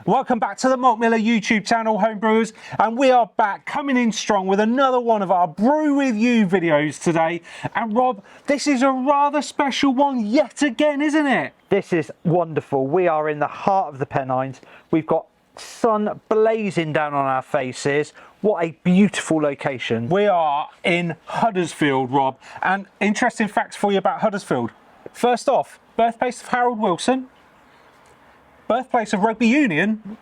Welcome back to the Malt Miller YouTube channel, Homebrewers, and we are back coming in strong with another one of our Brew With You videos today. And Rob, this is a rather special one yet again, isn't it? This is wonderful. We are in the heart of the Pennines. We've got sun blazing down on our faces. What a beautiful location. We are in Huddersfield, Rob, and interesting facts for you about Huddersfield. First off, birthplace of Harold Wilson, birthplace of rugby union.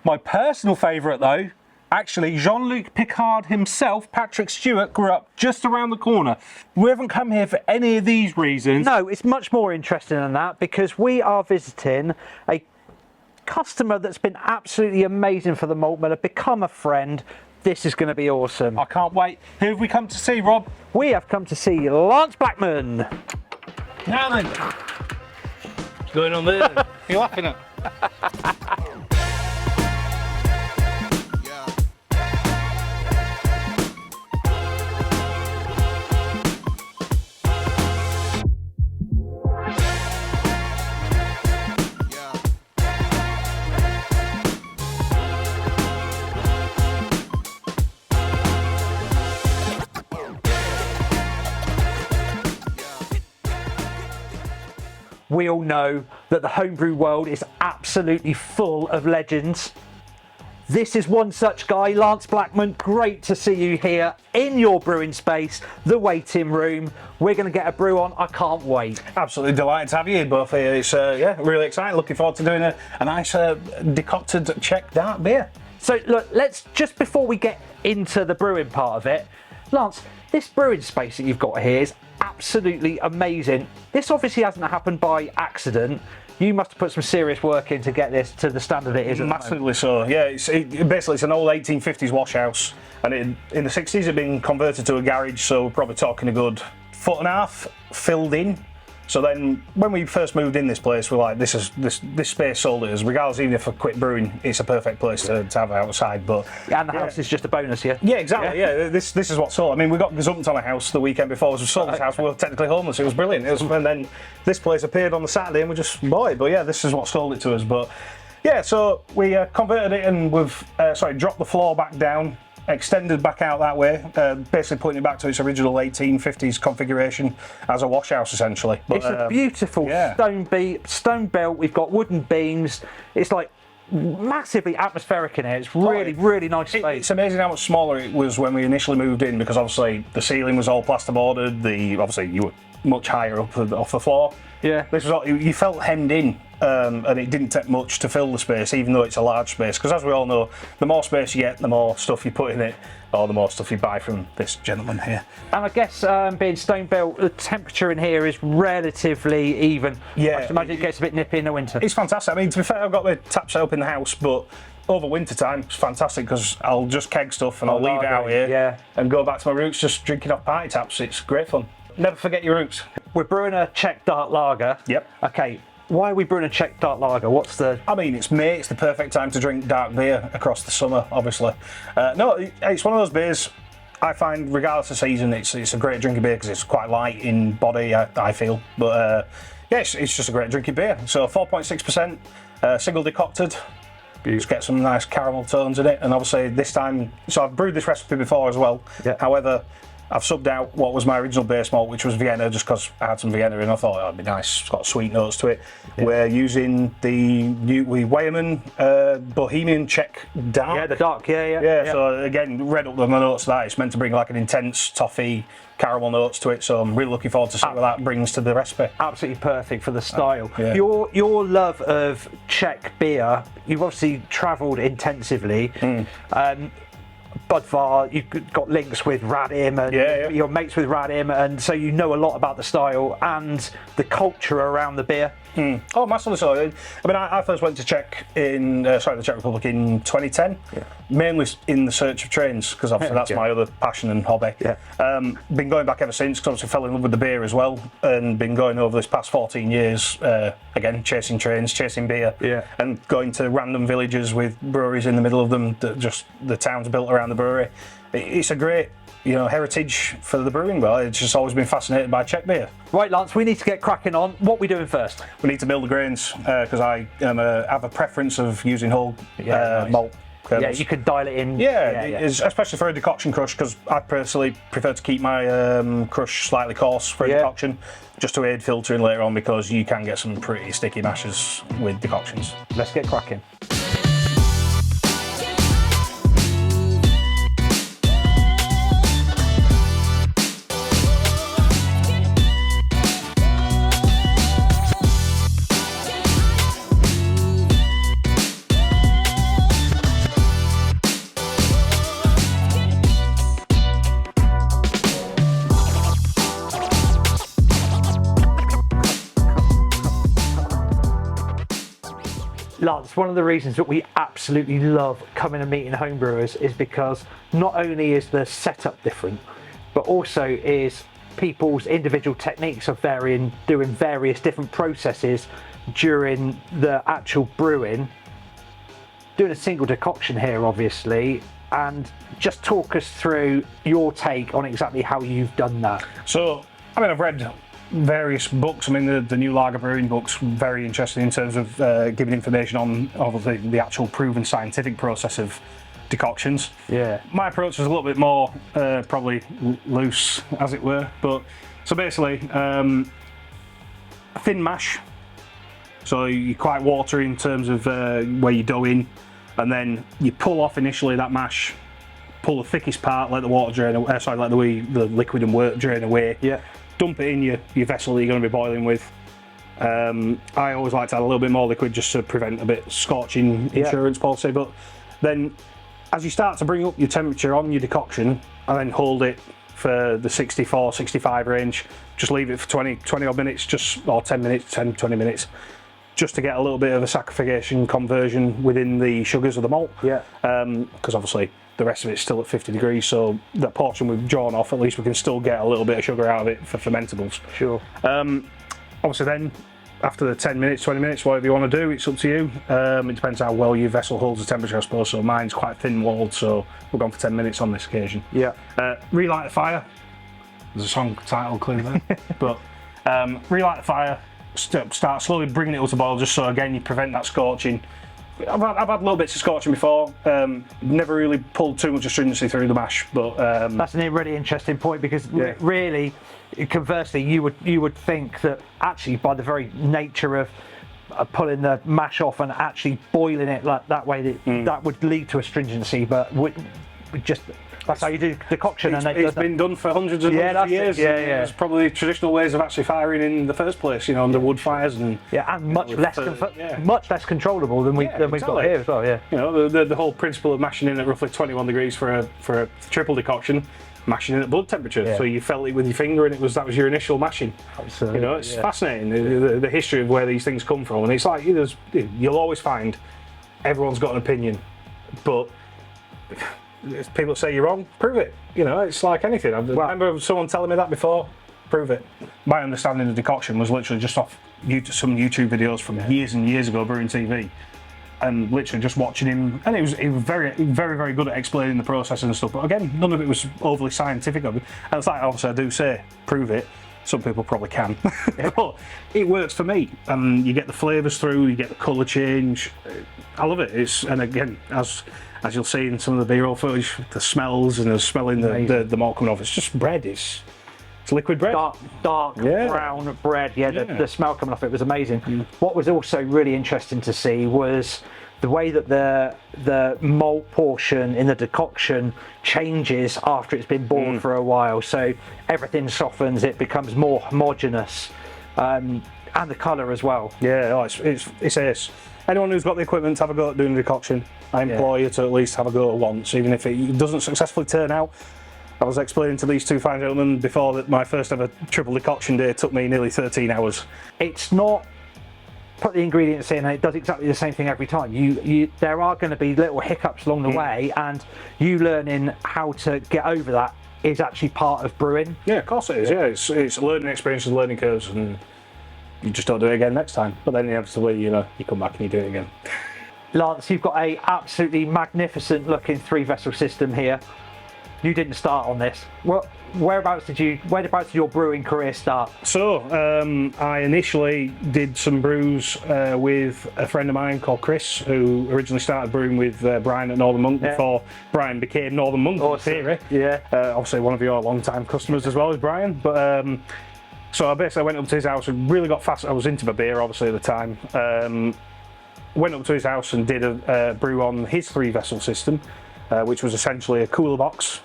My personal favourite though, actually Jean-Luc Picard himself, Patrick Stewart, grew up just around the corner. We haven't come here for any of these reasons. No, it's much more interesting than that because we are visiting a customer that's been absolutely amazing for the Malt Miller, become a friend. This is going to be awesome. I can't wait. Who have we come to see, Rob? We have come to see Lance Blackman. Now then, what's going on there? Are you laughing at? We all know that the homebrew world is absolutely full of legends. This is one such guy, Lance Blackman. Great to see you here in your brewing space, the waiting room. We're going to get a brew on. I can't wait. Absolutely delighted to have you both here. It's yeah, really exciting. Looking forward to doing a nice decocted Czech Dark beer. So look, let's just before we get into the brewing part of it, Lance, this brewing space that you've got here is absolutely amazing. This obviously hasn't happened by accident. You must have put some serious work in to get this to the standard it is at the moment. Massively so. Yeah, basically it's an old 1850s wash house, and in the 60s it had been converted to a garage. So we're probably talking a good 1.5 foot filled in. So then, when we first moved in this place, we're like, this space sold us. Regardless, even if I quit brewing, it's a perfect place to have outside. But and the house is just a bonus here. Yeah, exactly. Yeah, this is what sold. I mean, we got gazumped on a house the weekend before we sold this house. We were technically homeless. It was brilliant. And then this place appeared on the Saturday, and we just bought it. But yeah, this is what sold it to us. But yeah, so we converted it, and we've dropped the floor back down, extended back out that way, basically putting it back to its original 1850s configuration as a wash house essentially. But, it's a beautiful stone belt. We've got wooden beams. It's like massively atmospheric in here. It's really nice space. It's amazing how much smaller it was when we initially moved in, because obviously the ceiling was all plasterboarded. Obviously you were much higher up off the floor. Yeah, this was all, you felt hemmed in, and it didn't take much to fill the space, even though it's a large space. Because as we all know, the more space you get, the more stuff you put in it, or the more stuff you buy from this gentleman here. And I guess being stone built, the temperature in here is relatively even. Yeah, I imagine it gets a bit nippy in the winter. It's fantastic. I mean, to be fair, I've got the tap set up in the house, but over winter time it's fantastic because I'll just keg stuff and I'll leave it out here and go back to my roots, just drinking off party taps. It's great fun. Never forget your roots. We're brewing a Czech Dark Lager. Yep. Okay, why are we brewing a Czech Dark Lager? What's the... I mean, it's May, it's the perfect time to drink dark beer across the summer, obviously. No, it's one of those beers I find, regardless of season, it's a great drinking beer because it's quite light in body, I feel. But yeah, it's just a great drinking beer. So 4.6%, single decocted. Just get some nice caramel tones in it. And obviously this time, so I've brewed this recipe before as well. Yeah. However, I've subbed out what was my original base malt, which was Vienna, just because I had some Vienna and I thought it'd be nice. It's got sweet notes to it. Yeah. We're using the Weyermann Bohemian Czech Dark. Yeah, the dark, yeah. So again, read up the notes of that. It's meant to bring like an intense toffee caramel notes to it, so I'm really looking forward to see what that brings to the recipe. Absolutely perfect for the style. Yeah. Your love of Czech beer, you've obviously travelled intensively. Budvar, you've got links with Radim and your mates with Radim, and so you know a lot about the style and the culture around the beer. Oh, massively so. I mean, I first went to the Czech Republic in 2010, mainly in the search of trains, because obviously that's my other passion and hobby. Been going back ever since, because obviously fell in love with the beer as well, and been going over this past 14 years, again, chasing trains, chasing beer, and going to random villages with breweries in the middle of them, that just the town's built around the brewery. It's a great heritage for the brewing world. It's just always been fascinated by Czech beer. Right, Lance, we need to get cracking on. What are we doing first? We need to build the grains because I have a preference of using whole malt kernels. Yeah, you could dial it in. Especially for a decoction crush, because I personally prefer to keep my crush slightly coarse for a decoction, just to aid filtering later on, because you can get some pretty sticky mashes with decoctions. Let's get cracking. Lance, one of the reasons that we absolutely love coming and meeting homebrewers is because not only is the setup different, but also is people's individual techniques of doing various different processes during the actual brewing. Doing a single decoction here, obviously, and just talk us through your take on exactly how you've done that. So, I've read various books. The new lager brewing book's very interesting in terms of giving information on obviously the actual proven scientific process of decoctions. Yeah. My approach was a little bit more probably loose, as it were. But so basically, a thin mash. So you're quite watery in terms of where you dough in, and then you pull off initially that mash, pull the thickest part, let the water drain away. Let the liquid and work drain away. Yeah. Dump it in your vessel that you're going to be boiling with. I always like to add a little bit more liquid just to prevent a bit scorching insurance policy. But then as you start to bring up your temperature on your decoction and then hold it for the 64, 65 range, just leave it for 20 odd minutes, or 10 minutes, 10, 20 minutes, just to get a little bit of a saccharification conversion within the sugars of the malt. Yeah. Because obviously the rest of it's still at 50 degrees, so that portion we've drawn off, at least we can still get a little bit of sugar out of it for fermentables. Sure. Obviously then, after the 10 minutes, 20 minutes, whatever you want to do, it's up to you. It depends how well your vessel holds the temperature, I suppose. So mine's quite thin-walled, so we're going for 10 minutes on this occasion. Yeah. Relight the fire. There's a song title clearly there. But relight the fire, start slowly bringing it up to boil, just so again you prevent that scorching. I've had little bits of scorching before. Never really pulled too much astringency through the mash, but that's a really interesting point, because really, conversely, you would think that actually by the very nature of pulling the mash off and actually boiling it like that way, that would lead to astringency, but that's how you do decoction. It's been done for hundreds of years. There's probably traditional ways of actually firing in the first place, under wood fires and much less controllable than we've got here as well. Yeah, the whole principle of mashing in at roughly 21 degrees for a triple decoction, mashing in at blood temperature, so you felt it with your finger and that was your initial mashing. Absolutely. It's fascinating the history of where these things come from, and it's like you'll always find everyone's got an opinion, but if people say you're wrong, prove it. It's like anything. I remember someone telling me that before. Prove it. My understanding of decoction was literally just off some YouTube videos from years and years ago, Brewing TV, and literally just watching him. And he was very, very, very good at explaining the process and stuff. But again, none of it was overly scientific of it. And it's like, obviously, I do say, prove it. Some people probably can, but it works for me. And you get the flavours through, you get the colour change. I love it. And again, as you'll see in some of the B-roll footage, the smells and smelling the malt coming off. It's just bread. It's liquid bread. Dark brown bread. The smell coming off it was amazing. What was also really interesting to see was the way that the malt portion in the decoction changes after it's been boiled for a while. So everything softens, it becomes more homogeneous, and the colour as well. Yeah, it's ace. Anyone who's got the equipment to have a go at doing a decoction, I implore you to at least have a go once, even if it doesn't successfully turn out. I was explaining to these two fine gentlemen before that my first ever triple decoction day took me nearly 13 hours. It's not put the ingredients in and it does exactly the same thing every time. There are going to be little hiccups along the way, and you learning how to get over that is actually part of brewing. Yeah, of course it is. Yeah, it's learning experiences, learning curves, and you just don't do it again next time. But then inevitably, you come back and you do it again. Lance, you've got a absolutely magnificent looking 3-vessel system here. you didn't start on this. Whereabouts did your brewing career start? So, I initially did some brews with a friend of mine called Chris, who originally started brewing with Brian at Northern Monk before Brian became Northern Monk in theory. Yeah. Obviously, one of your long-time customers as well as Brian. But so I basically went up to his house and really got fast. I was into the beer, obviously, at the time. Went up to his house and did a brew on his 3-vessel system, which was essentially a cooler box,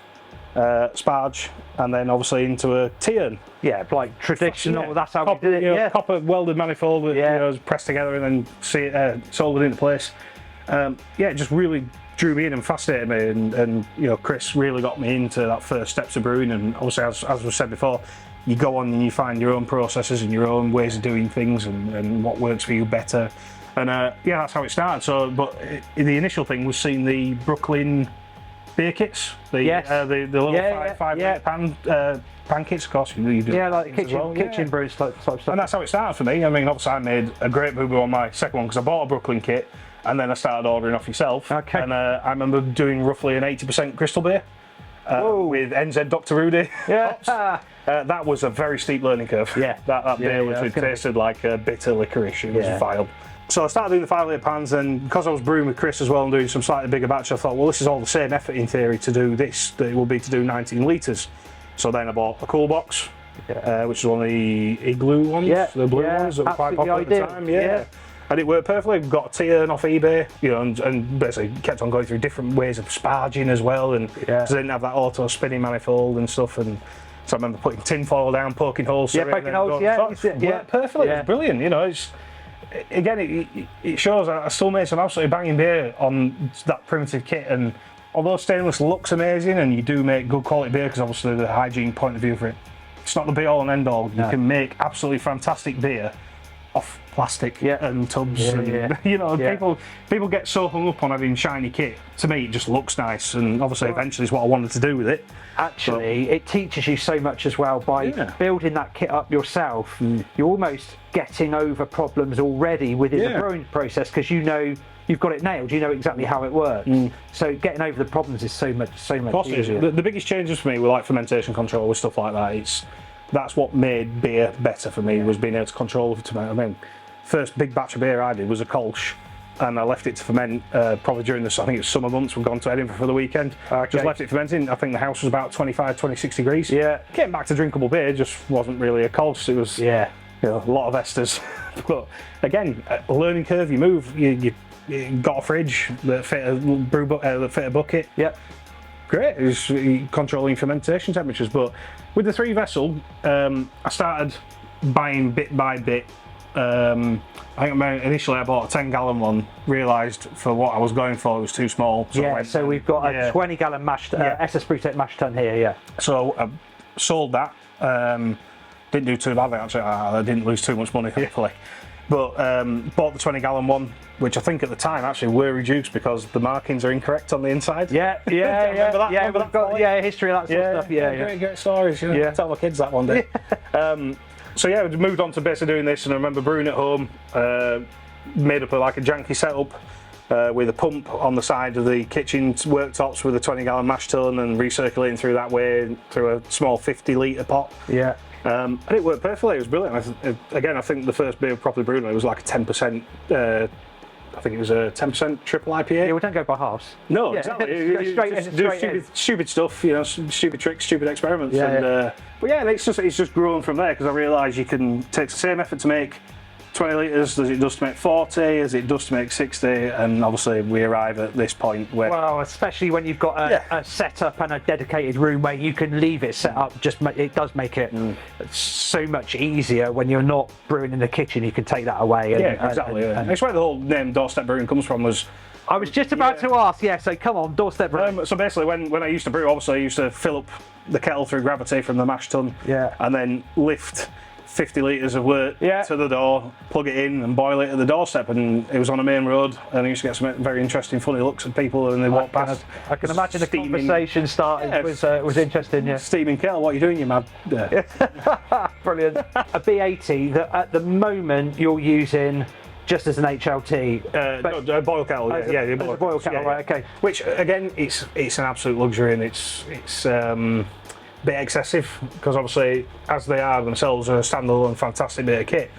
sparge, and then obviously into a T-urn. Yeah, like traditional. That's how we did it. Yeah, copper welded manifold that was pressed together and then soldered into place. It just really drew me in and fascinated me, and Chris really got me into that first steps of brewing. And obviously, as was said before, you go on and you find your own processes and your own ways of doing things and what works for you better. And that's how it started. So, but the initial thing was seeing the Brooklyn beer kits, the little 5 pan kits, of course. You do like kitchen brews type stuff. And that's how it started for me. I mean, obviously, I made a great boo-boo on my second one because I bought a Brooklyn kit, and then I started ordering off yourself. Okay. And I remember doing roughly an 80% crystal beer with NZ Dr. Rudy. Yeah. That was a very steep learning curve. Yeah. That beer literally tasted like a bitter licorice. It was vile. So I started doing the 5-litre pans, and because I was brewing with Chris as well and doing some slightly bigger batch, I thought, well, this is all the same effort in theory to do this that it will be to do 19 litres. So then I bought a cool box, which is one of the igloo ones, the blue ones that were quite popular at the time. Yeah. And it worked perfectly. Got a T-urn off eBay, and basically kept on going through different ways of sparging as well, and because I didn't have that auto spinning manifold and stuff, and so I remember putting tin foil down, poking holes. Poking holes. Worked perfectly. It's brilliant. It's. Again, it shows I still made some absolutely banging beer on that primitive kit, and although stainless looks amazing and you do make good quality beer because obviously the hygiene point of view for it, it's not the be all and end all. You can make absolutely fantastic beer off plastic and tubs. People get so hung up on having shiny kit. To me, it just looks nice, and obviously eventually is what I wanted to do with it. Actually, it teaches you so much as well by building that kit up yourself. You're almost getting over problems already within the brewing process because you've got it nailed. You know exactly how it works. So getting over the problems is so much easier. The biggest changes for me were like fermentation control with stuff like that. That's what made beer better for me, was being able to control the tomato. I mean, first big batch of beer I did was a Kolsch, and I left it to ferment probably during I think it was summer months. We'd gone to Edinburgh for the weekend. Just left it fermenting. I think the house was about 26 degrees. Yeah. Came back to drinkable beer, just wasn't really a Kolsch. It was a lot of esters. But again, a learning curve. You move. You got a fridge that fit a bucket. Yep. Great. It was controlling fermentation temperatures. But with the 3-vessel, I started buying bit by bit. I think initially I bought a 10-gallon one, realised for what I was going for it was too small. So we've got a 20-gallon mash, SS Brewtech mash tun here, So I sold that. Didn't do too badly actually. I didn't lose too much money, thankfully. But bought the 20-gallon one, which I think at the time actually were reduced because the markings are incorrect on the inside. Remember that? We've got history of that sort of stuff. Great stories. Tell my kids that one day. We moved on to basically doing this, and I remember brewing at home, made up like a janky setup with a pump on the side of the kitchen worktops with a 20-gallon mash tun and recirculating through that way through a small 50-litre pot. And it worked perfectly. It was brilliant. I think the first beer properly brewed it was like a 10%. I think it was a 10% triple IPA. Yeah, we don't go by halves. No, exactly. Do stupid stuff, stupid tricks, stupid experiments. It's just grown from there because I realised you can take the same effort to make 20 litres as it does to make 40, as it does to make 60, and obviously we arrive at this point where... Well, especially when you've got a setup and a dedicated room where you can leave it set up, it does make it so much easier when you're not brewing in the kitchen. You can take that away. Exactly. It's where the whole name Doorstep Brewing comes from. I was just about to ask, so come on, Doorstep Brewing. So basically when I used to brew, obviously I used to fill up the kettle through gravity from the mash tun and then lift 50 litres of wort to the door, plug it in and boil it at the doorstep, and it was on a main road, and I used to get some very interesting funny looks at people when they walk past. I can imagine the conversation started was interesting. Steaming kettle, what are you doing, you mad? Brilliant. A B80 that at the moment you're using just as an HLT. No, boil kettle, yeah, It's a boil kettle, right? Okay. Which again, it's an absolute luxury, and it's a bit excessive because obviously, as they are themselves, are a standalone fantastic bit of kit.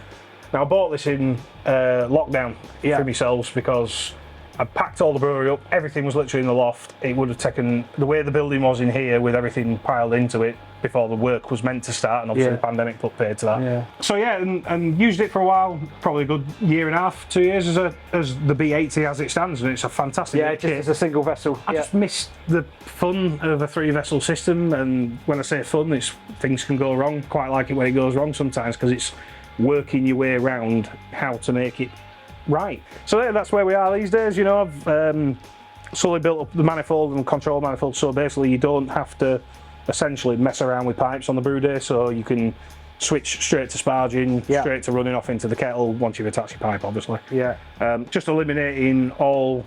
Now I bought this in lockdown for myself because I packed all the brewery up. Everything was literally in the loft. It would have taken the way the building was in here with everything piled into it before the work was meant to start, and obviously the pandemic put paid to that. Yeah. So and used it for a while, probably a good year and a half, 2 years as the B80 as it stands, and it's a fantastic just kit. as a single vessel. I just missed the fun of a 3-vessel system, and when I say fun, it's things can go wrong. Quite like it when it goes wrong sometimes because it's working your way around how to make it right. So that's where we are these days. You know, I've slowly built up the manifold and control manifold, so basically you don't have to essentially mess around with pipes on the brew day, so you can switch straight to sparging, straight to running off into the kettle once you've attached your pipe, obviously. Just eliminating all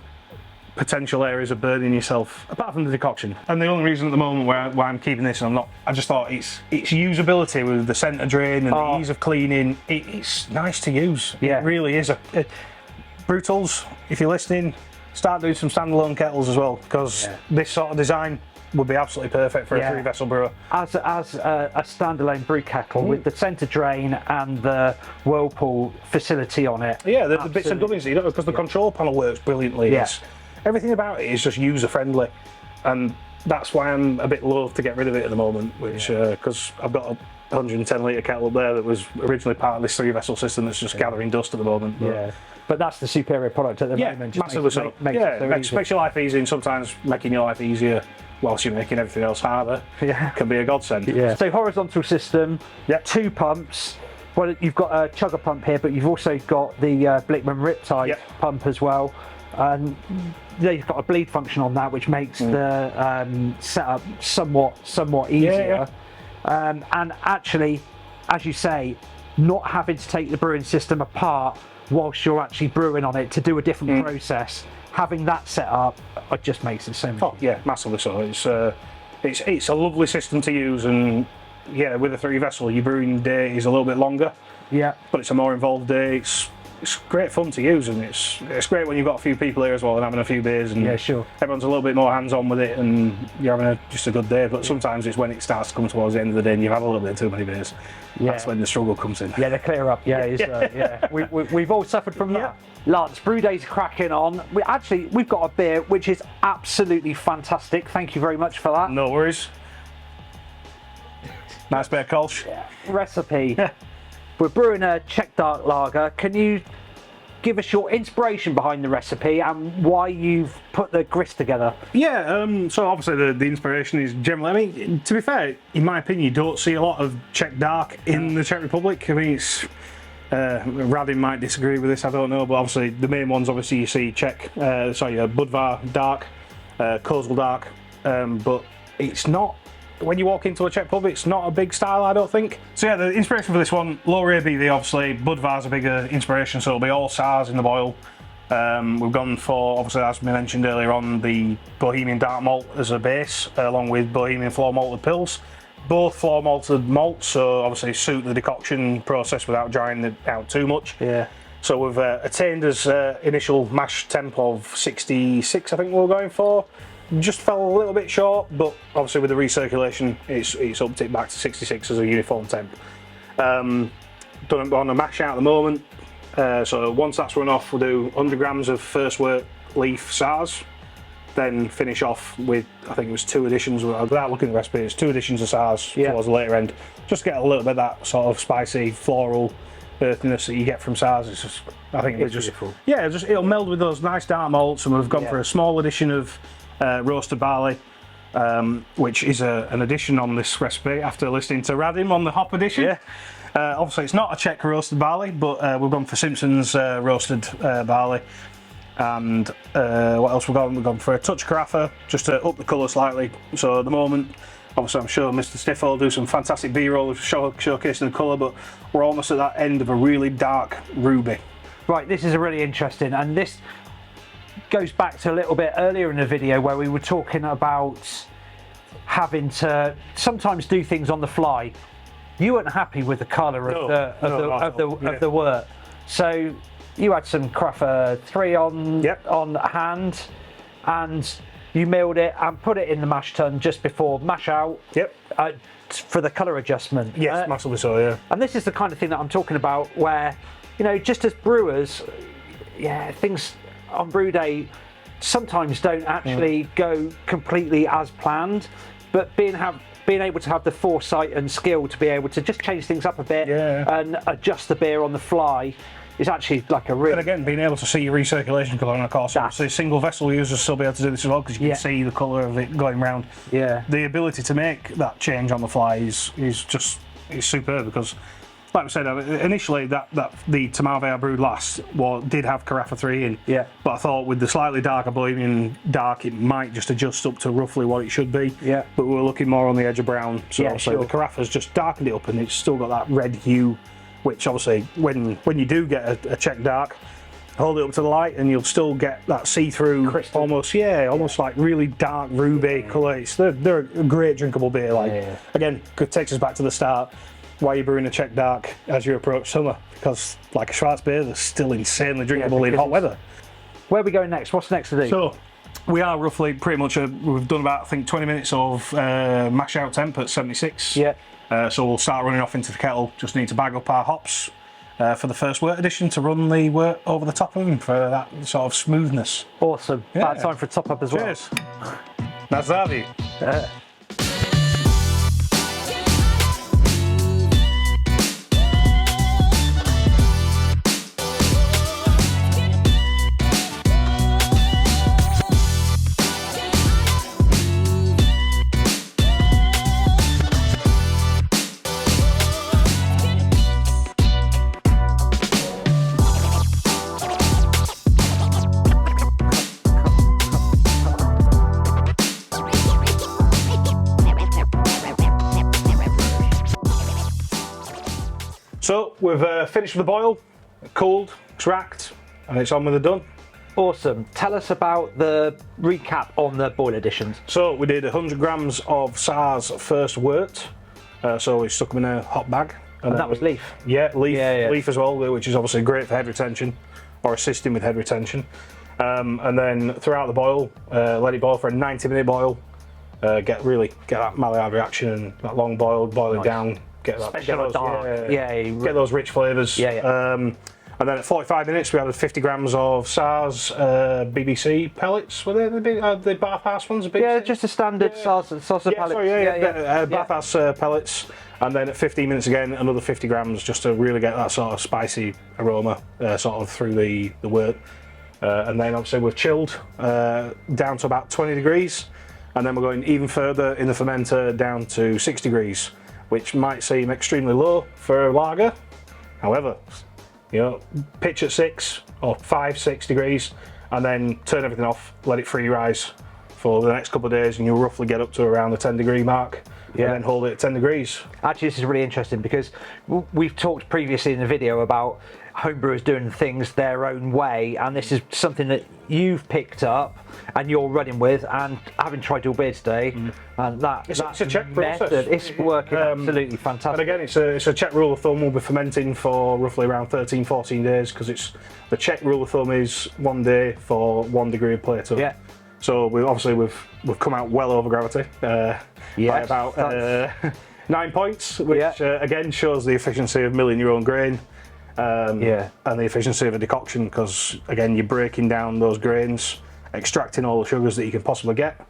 potential areas of burning yourself, apart from the decoction. And the only reason at the moment why I'm keeping this, and I just thought its usability with the centre drain and the ease of cleaning, it's nice to use. It really is. Brew Tools, if you're listening, start doing some standalone kettles as well, because this sort of design would be absolutely perfect for a 3-vessel brewer. As a standalone brew kettle with the centre drain and the whirlpool facility on it. Yeah, the bits and gubbins, you know, because the control panel works brilliantly. Everything about it is just user friendly, and that's why I'm a bit loath to get rid of it at the moment, which because I've got a 110 litre kettle up there that was originally part of this 3-vessel system that's just gathering dust at the moment. But that's the superior product at the moment. Massively so. Makes your life easy, and sometimes making your life easier whilst you're making everything else harder can be a godsend. So horizontal system, 2 pumps. Well, you've got a chugger pump here, but you've also got the Blickman Riptide pump as well. And you've got a bleed function on that, which makes the setup somewhat easier. And actually, as you say, not having to take the brewing system apart whilst you're actually brewing on it to do a different process, having that set up, it just makes it so much. Massively so. It's a lovely system to use, and with a 3-vessel, your brewing day is a little bit longer. But it's a more involved day. It's great fun to use, and it's great when you've got a few people here as well and having a few beers, and everyone's a little bit more hands-on with it, and you're having just a good day. But sometimes it's when it starts to come towards the end of the day and you've had a little bit too many beers. That's when the struggle comes in. They clear up. We've all suffered from that. Lance, brew day's cracking on. We've got a beer which is absolutely fantastic. Thank you very much for that. No worries. Nice bit of Kolsch. Recipe. We're brewing a Czech Dark Lager. Can you give us your inspiration behind the recipe and why you've put the grist together? So obviously the inspiration is generally, I mean, to be fair, in my opinion, you don't see a lot of Czech Dark in the Czech Republic. I mean, it's Radim might disagree with this, I don't know, but obviously the main ones, obviously you see Budvar Dark, Kozel Dark, but it's not. When you walk into a Czech pub, it's not a big style, I don't think. So the inspiration for this one, lower ABV obviously, Budvar's a bigger inspiration, so it'll be all SARS in the boil. We've gone for, obviously as we mentioned earlier on, the Bohemian Dark Malt as a base, along with Bohemian Floor Malted Pils. Both floor malted malts, so obviously suit the decoction process without drying it out too much. So we've attained as initial mash temp of 66, I think we were going for. Just fell a little bit short, but obviously with the recirculation, it's upped it back to 66 as a uniform temp. Done it on a mash out at the moment. So once that's run off, we'll do 100 grams of first work leaf SARS, then finish off with, I think it was 2 additions, without looking at the recipe, it's 2 additions of SARS towards the later end. Just get a little bit of that sort of spicy, floral earthiness that you get from SARS. It's just, I think it's just beautiful. It'll meld with those nice dark malts, and we've gone for a small addition of roasted barley, which is an addition on this recipe after listening to Radim on the hop edition. Obviously it's not a Czech roasted barley, but we've gone for Simpson's roasted barley. And what else we've gone? We've gone for a touch carafa, just to up the colour slightly. So at the moment, obviously I'm sure Mr. Stiffo will do some fantastic B-roll of showcasing the colour, but we're almost at that end of a really dark ruby. Right, this is really interesting, and this goes back to a little bit earlier in the video where we were talking about having to sometimes do things on the fly. You weren't happy with the colour of the wort, so you had some Carafa 3 on hand, and you milled it and put it in the mash tun just before mash out. Yep. For the colour adjustment. Yes, massively so, yeah. And this is the kind of thing that I'm talking about, where, you know, just as brewers, things on brew day sometimes don't actually go completely as planned, but being able to have the foresight and skill to be able to just change things up a bit and adjust the beer on the fly is actually like a real... And again, being able to see your recirculation colour, and of course, obviously single vessel users will still be able to do this as well, because you can see the colour of it going round. Yeah. The ability to make that change on the fly is superb, because, like we said, initially the Tmavý I brewed last did have Carafa 3 in. Yeah. But I thought with the slightly darker Bohemian dark, it might just adjust up to roughly what it should be. Yeah. But we were looking more on the edge of brown, so the Carafa's just darkened it up, and it's still got that red hue, which obviously when you do get a Czech Dark, hold it up to the light and you'll still get that see-through, almost like really dark ruby colour. They're a great drinkable beer. Again, it takes us back to the start. Why are you brewing a Czech Dark as you approach summer? Because like a Schwarzbier, they're still insanely drinkable in hot weather. Where are we going next? What's next to do? So we are roughly pretty much we've done about, I think, 20 minutes of mash out temp at 76. Yeah. So we'll start running off into the kettle. Just need to bag up our hops for the first wort addition to run the wort over the top of them for that sort of smoothness. Awesome. Yeah. Bad time for a top up as well. Cheers. Nazdravie. So we've finished with the boil, cooled, extract, and it's on with the done. Awesome. Tell us about the recap on the boil additions. So we did 100 grams of SARS first wort. So we stuck them in a hot bag. And that was leaf? Yeah, leaf as well, which is obviously great for head retention, or assisting with head retention. And then throughout the boil, let it boil for a 90-minute boil. Get that Maillard reaction and that long boil, boil it down. Get those rich flavours. And then at 45 minutes, we added 50 grams of SARS BBC pellets. Were they the Bathhouse ones? Yeah, just a standard SARS pellets. Bathhouse pellets. And then at 15 minutes again, another 50 grams just to really get that sort of spicy aroma sort of through the wort. And then obviously we've chilled down to about 20 degrees. And then we're going even further in the fermenter down to 6 degrees, which might seem extremely low for a lager. However, pitch at 6 or 5-6 degrees, and then turn everything off, let it free rise for the next couple of days, and you'll roughly get up to around the 10-degree mark. And then hold it at 10 degrees. Actually, this is really interesting because we've talked previously in the video about homebrewers doing things their own way, and this is something that you've picked up and you're running with, and having tried your beer today, and that's a Czech process. It's working absolutely fantastic. And again, it's a Czech rule of thumb. We'll be fermenting for roughly around 13-14 days, because it's the Czech rule of thumb is 1 day for 1 degree of Plato. Yeah. So we've come out well over gravity by about 9 points, which again shows the efficiency of milling your own grain. And the efficiency of a decoction, because again you're breaking down those grains, extracting all the sugars that you can possibly get.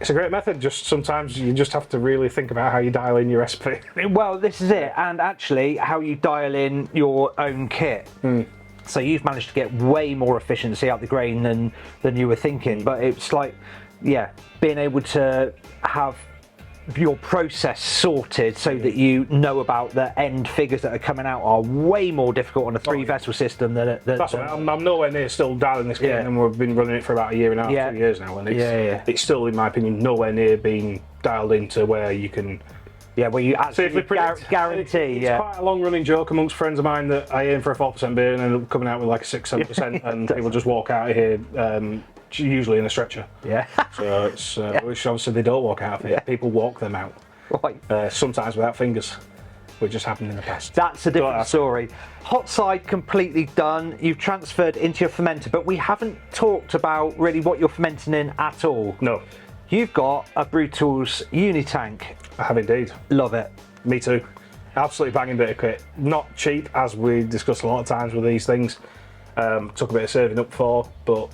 It's a great method. Just sometimes you just have to really think about how you dial in your recipe. Well, this is it, and actually how you dial in your own kit. So you've managed to get way more efficiency out the grain than you were thinking, but it's like, being able to have your process sorted so that you know about the end figures that are coming out are way more difficult on a 3-vessel system than That's right. I'm nowhere near still dialing this kit, and we've been running it for about a year and a half, 2 years now, and it's still, in my opinion, nowhere near being dialed into where you can. Where you actually guarantee. It's quite a long-running joke amongst friends of mine that I aim for a 4% beer and end up coming out with like a 6-7%, and people just walk out of here, usually in a stretcher. So it's which obviously they don't walk out of here. People walk them out. Right. Sometimes without fingers. which has happened in the past. That's a different story. Hot side completely done. You've transferred into your fermenter, but we haven't talked about really what you're fermenting in at all. No. You've got a Brew Tools Unitank. I have indeed. Love it. Me too. Absolutely banging bit of kit. Not cheap, as we discussed a lot of times with these things. Took a bit of saving up for, but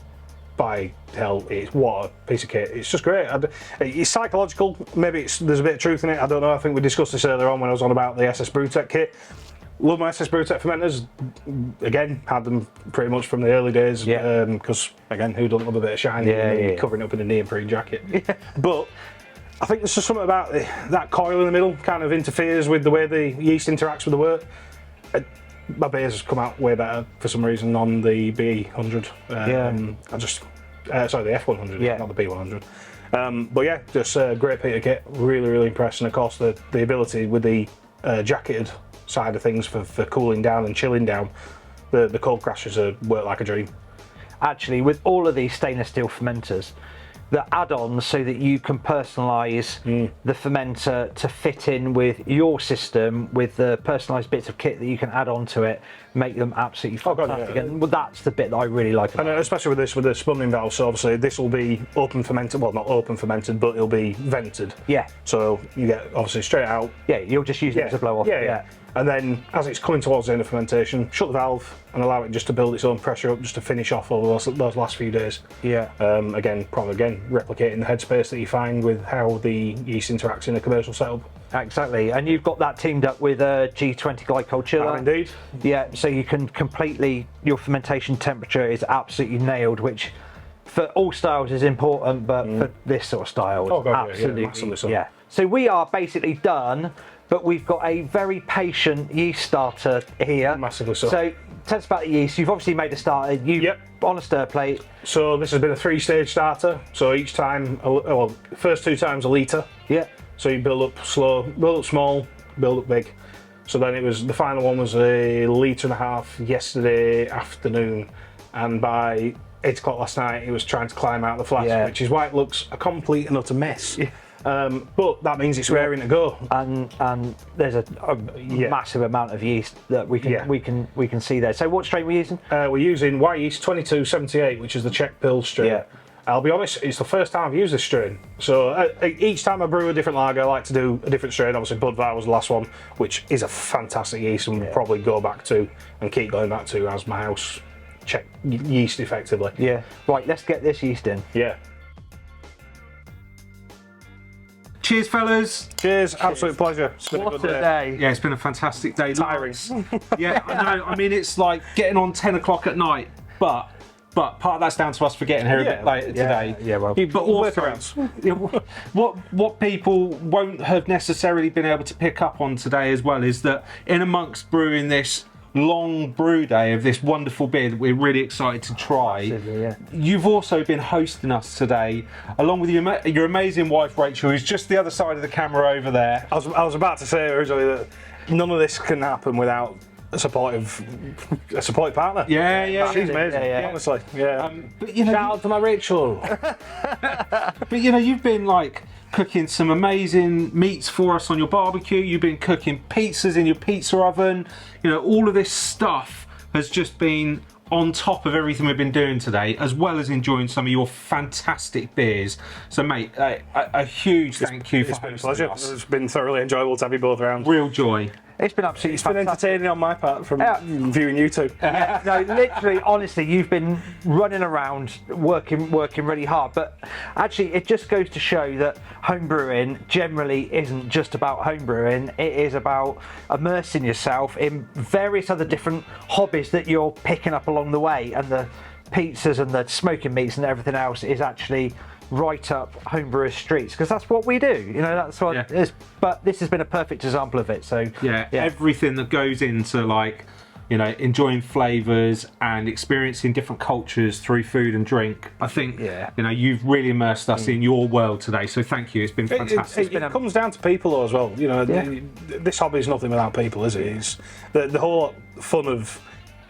by hell, it's what a piece of kit. It's just great. It's psychological. Maybe there's a bit of truth in it. I don't know. I think we discussed this earlier on when I was on about the SS Brewtech kit. Love my SS Brewtech fermenters. Again, had them pretty much from the early days. Because again, who doesn't love a bit of shiny covering up in a neoprene jacket? But I think there's just something about that coil in the middle kind of interferes with the way the yeast interacts with the wort. My beers has come out way better for some reason on the B100. Sorry, the F100, not the B100. But yeah, just a great piece of kit. Really, really impressed. And of course, the ability with the jacketed side of things for cooling down and chilling down. The cold crashers work like a dream. Actually, with all of these stainless steel fermenters, the add-ons so that you can personalise the fermenter to fit in with your system, with the personalised bits of kit that you can add on to it, make them absolutely fantastic. And that's the bit that I really like about it. Especially with this, with the spunning valve, so obviously this will be open fermented, well not open fermented, but it'll be vented. Yeah. So you get obviously straight out. Yeah, you'll just use it as a blow off. Yeah. And then as it's coming towards the end of fermentation, shut the valve and allow it just to build its own pressure up, just to finish off all those last few days. Yeah. Again, replicating the headspace that you find with how the yeast interacts in a commercial setup. Exactly, and you've got that teamed up with a G20 glycol chiller. Indeed. Yeah, so you can completely, your fermentation temperature is absolutely nailed, which for all styles is important, but for this sort of style, absolutely. Yeah. So we are basically done. But we've got a very patient yeast starter here. Massively so. So tell us about the yeast. You've obviously made a starter. On a stir plate. So this has been a 3-stage starter. So each time, first 2 times a litre. Yeah. So you build up slow, build up small, build up big. So then the final one was a litre and a half yesterday afternoon. And by 8 o'clock last night, it was trying to climb out of the flask, which is why it looks a complete and utter mess. Yeah. But that means it's raring to go, and there's a massive amount of yeast that we can see there. So what strain are we using? We're using Y Yeast 2278, which is the Czech Pils strain. Yeah. I'll be honest, it's the first time I've used this strain. So each time I brew a different lager, I like to do a different strain. Obviously, Budvar was the last one, which is a fantastic yeast, and we'll probably go back to and keep going back to as my house Czech yeast, effectively. Yeah. Right. Let's get this yeast in. Yeah. Cheers, fellas. Cheers. Absolute pleasure. It's been what a good day. Yeah, it's been a fantastic day. Tiring. Yeah, I know. I mean, it's like getting on 10 o'clock at night, but part of that's down to us for getting here a bit later today. Yeah, well. But also, what people won't have necessarily been able to pick up on today as well is that in amongst brewing this long brew day of this wonderful beer that we're really excited to try. You've also been hosting us today, along with your amazing wife Rachel, who's just the other side of the camera over there. I was about to say originally that none of this can happen without a supportive partner. Yeah. She's amazing, honestly. Yeah. But shout out to my Rachel. But you've been like cooking some amazing meats for us on your barbecue. You've been cooking pizzas in your pizza oven. All of this stuff has just been on top of everything we've been doing today, as well as enjoying some of your fantastic beers. So, mate, a huge thank you for hosting us. It's been a pleasure. It's been thoroughly enjoyable to have you both around. Real joy. It's been absolutely fantastic. Been entertaining on my part from viewing you two. No, literally, honestly, you've been running around, working really hard. But actually, it just goes to show that homebrewing generally isn't just about homebrewing. It is about immersing yourself in various other different hobbies that you're picking up along the way. And the pizzas and the smoking meats and everything else is actually right up homebrewers' streets, because that's what we do. That's what it is. But this has been a perfect example of it. So everything that goes into enjoying flavours and experiencing different cultures through food and drink. I think you've really immersed us in your world today. So thank you. It's been fantastic. It comes down to people though as well. This hobby is nothing without people, is it? It's the whole fun of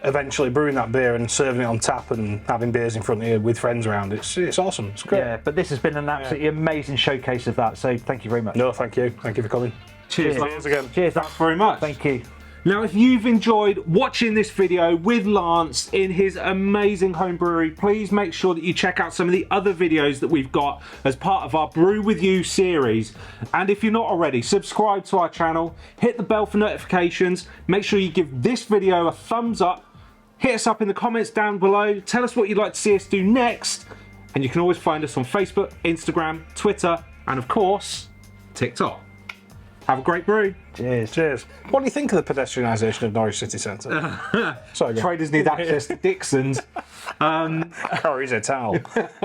eventually brewing that beer and serving it on tap and having beers in front of you with friends around. It's awesome. It's great. Yeah, but this has been an absolutely amazing showcase of that. So thank you very much. No, thank you. Thank you for coming. Cheers, Lance. Cheers again. Cheers. Thanks very much. Thank you. Now, if you've enjoyed watching this video with Lance in his amazing home brewery, please make sure that you check out some of the other videos that we've got as part of our Brew With You series. And if you're not already, subscribe to our channel, hit the bell for notifications, make sure you give this video a thumbs up, hit us up in the comments down below, tell us what you'd like to see us do next, and you can always find us on Facebook, Instagram, Twitter, and of course, TikTok. Have a great brew. Cheers. Cheers. What do you think of the pedestrianisation of Norwich City Centre? Sorry, Traders need access to Dixon's. or is it towel?